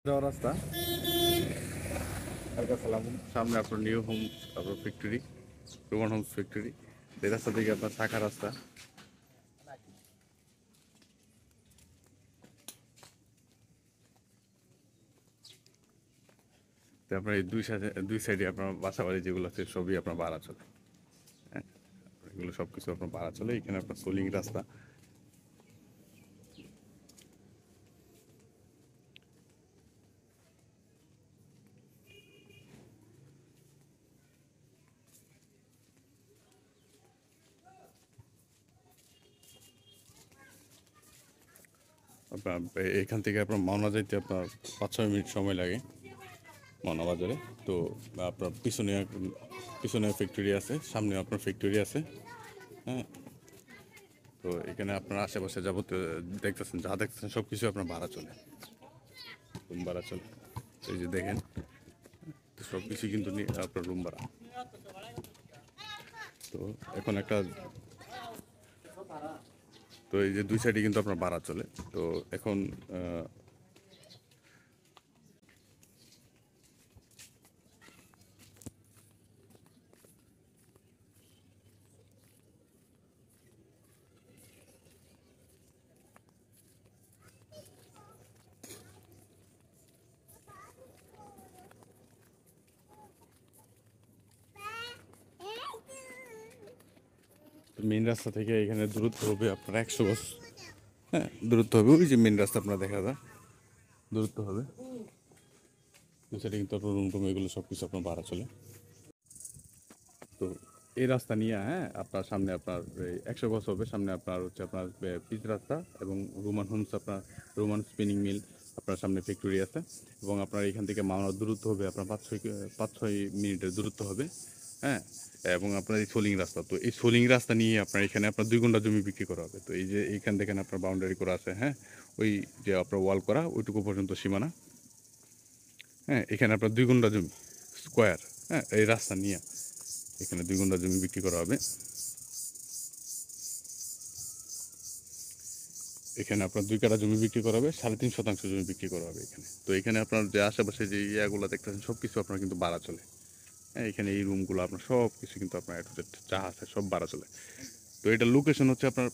যাওয়ার রাস্তা হালকা সালাম সামনে আপনার নিউ হোম আপনার ফ্যাক্টরি রোমান হোমস ফ্যাক্টরি এই রাস্তা থেকে আপনার শাখা রাস্তা তো আপনার এই দুই সাইডে আপনার বাসা বাড়ি যেগুলো আছে সবই আপনার ভাড়া চলে। হ্যাঁ, এগুলো সব কিছু আপনার ভাড়া চলে। এখানে আপনার সোলিং রাস্তা। আপনার এখান থেকে আপনার মাওনা যাইতে আপনার 5-6 মিনিট সময় লাগে মাওনা বাজারে। তো আপনার পিছনে পিছনে ফ্যাক্টরি আছে, সামনে আপনার ফ্যাক্টরি আছে। হ্যাঁ, তো এখানে আপনার আশেপাশে যাবতীয় দেখতেছেন যা দেখতেছেন সব কিছু আপনার ভাড়া চলে, রুম ভাড়া চলে। এই যে দেখেন সব কিছু কিন্তু আপনার রুম ভাড়া। তো এখন একটা তো এই যে দুই সাইডে কিন্তু আপনার ভাড়া চলে। তো এখন মেন রাস্তা থেকে এখানে দূরত্ব হবে আপনার 100 গজ। হ্যাঁ, দূরত্ব হবে, ওই যে মেন রাস্তা আপনার দেখা যায় দূরত্ব হবে। দুই সাইডে কিন্তু আপনার রুম টুম এগুলো সব কিছু আপনার ভাড়া চলে। তো এই রাস্তা নিয়ে আপনার সামনে আপনার 100 গজ হবে, সামনে আপনার হচ্ছে আপনার পিচ রাস্তা এবং রোমান হোমস আপনার রোমান স্পিনিং মিল আপনার সামনে ফ্যাক্টরি আছে। এবং আপনার এখান থেকে মাওনার দূরত্ব হবে আপনার 5-6 মিনিটের দূরত্ব হবে। হ্যাঁ, এবং আপনার এই সোলিং রাস্তা, তো এই সোলিং রাস্তা নিয়ে আপনার এখানে আপনার 2 গুণ্ঠ জমি বিক্রি করা হবে। তো এই যে এইখান থেকে আপনার বাউন্ডারি করা আছে, হ্যাঁ, ওই যে আপনার ওয়াল করা ওইটুকু পর্যন্ত সীমানা। হ্যাঁ, এখানে আপনার 2 গুণ্ঠ জমি স্কোয়ার। হ্যাঁ, এই রাস্তা নিয়ে এখানে 2 গুণ্ঠ জমি বিক্রি করা হবে। এখানে আপনার 2 কাঠা জমি বিক্রি করা হবে, 3.5 শতাংশ জমি বিক্রি করা হবে এখানে। তো এখানে আপনার যে আশেপাশে যে ইয়াগুলো দেখতেছেন সব কিছু আপনার কিন্তু ভাড়া চলে। হ্যাঁ, এখানে এই রুমগুলো আপনার সব কিছু কিন্তু আপনার যা আছে সব ভাড়া চলে। তো এটা লোকেশন হচ্ছে আপনার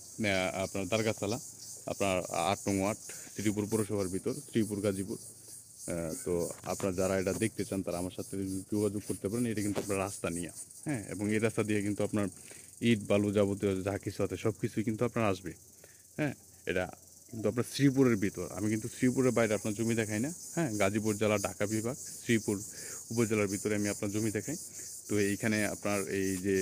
আপনার দারগাছালা, আপনার 8 নং ওয়ার্ড, শ্রীপুর পৌরসভার ভিতর, শ্রীপুর গাজীপুর। তো আপনারা যারা এটা দেখতে চান তারা আমার সাথে যোগাযোগ করতে পারেন। এটা কিন্তু আপনার রাস্তা নিয়ে। হ্যাঁ, এবং এই রাস্তা দিয়ে কিন্তু আপনার ইট বালু যাবতীয় যা কিছু আছে সব কিছুই কিন্তু আপনার আসবে। হ্যাঁ, এটা কিন্তু আপনার শ্রীপুরের ভিতর। আমি কিন্তু শ্রীপুরের বাইরে আপনার জমি দেখাই না। হ্যাঁ, গাজীপুর জেলা, ঢাকা বিভাগ, শ্রীপুর উপজেলার ভিতরে আমি আপনার জমি দেখাই। তো এইখানে আপনার এই যে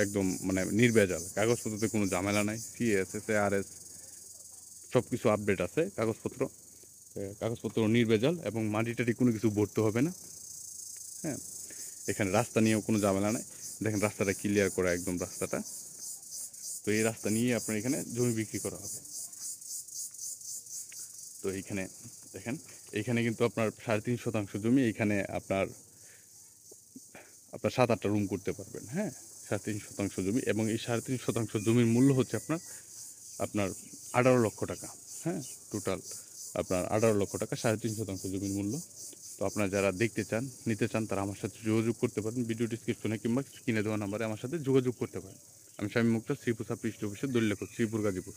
একদম মানে নির্ভেজাল, কাগজপত্রতে কোনো ঝামেলা নাই। সিএস ARS সব কিছু আপডেট আছে। কাগজপত্র নির্ভেজাল এবং মাটি টাটি কোনো কিছু ভরতে হবে না। হ্যাঁ, এখানে রাস্তা নিয়েও কোনো ঝামেলা নাই। দেখেন রাস্তাটা ক্লিয়ার করা একদম রাস্তাটা। তো এই রাস্তা নিয়ে আপনার এখানে জমি বিক্রি করা হবে। তো এইখানে দেখেন, এইখানে কিন্তু আপনার 3.5 শতাংশ জমি। এইখানে আপনার আপনার 7-8টা রুম করতে পারবেন। হ্যাঁ, 3.5 শতাংশ জমি এবং এই 3.5 শতাংশ জমির মূল্য হচ্ছে আপনার আপনার 18 লক্ষ টাকা। হ্যাঁ, টোটাল আপনার 18 লক্ষ টাকা 3.5 শতাংশ জমির মূল্য। তো আপনারা যারা দেখতে চান, নিতে চান তারা আমার সাথে যোগাযোগ করতে পারেন। ভিডিও ডিসক্রিপশনে কিংবা কিনে দেওয়া নাম্বারে আমার সাথে যোগাযোগ করতে পারেন। আমি শামীম মুক্তার, শ্রীপুর সাব রেজিস্ট্রি অফিসের দলিল লেখক, শ্রীপুর গাজীপুর।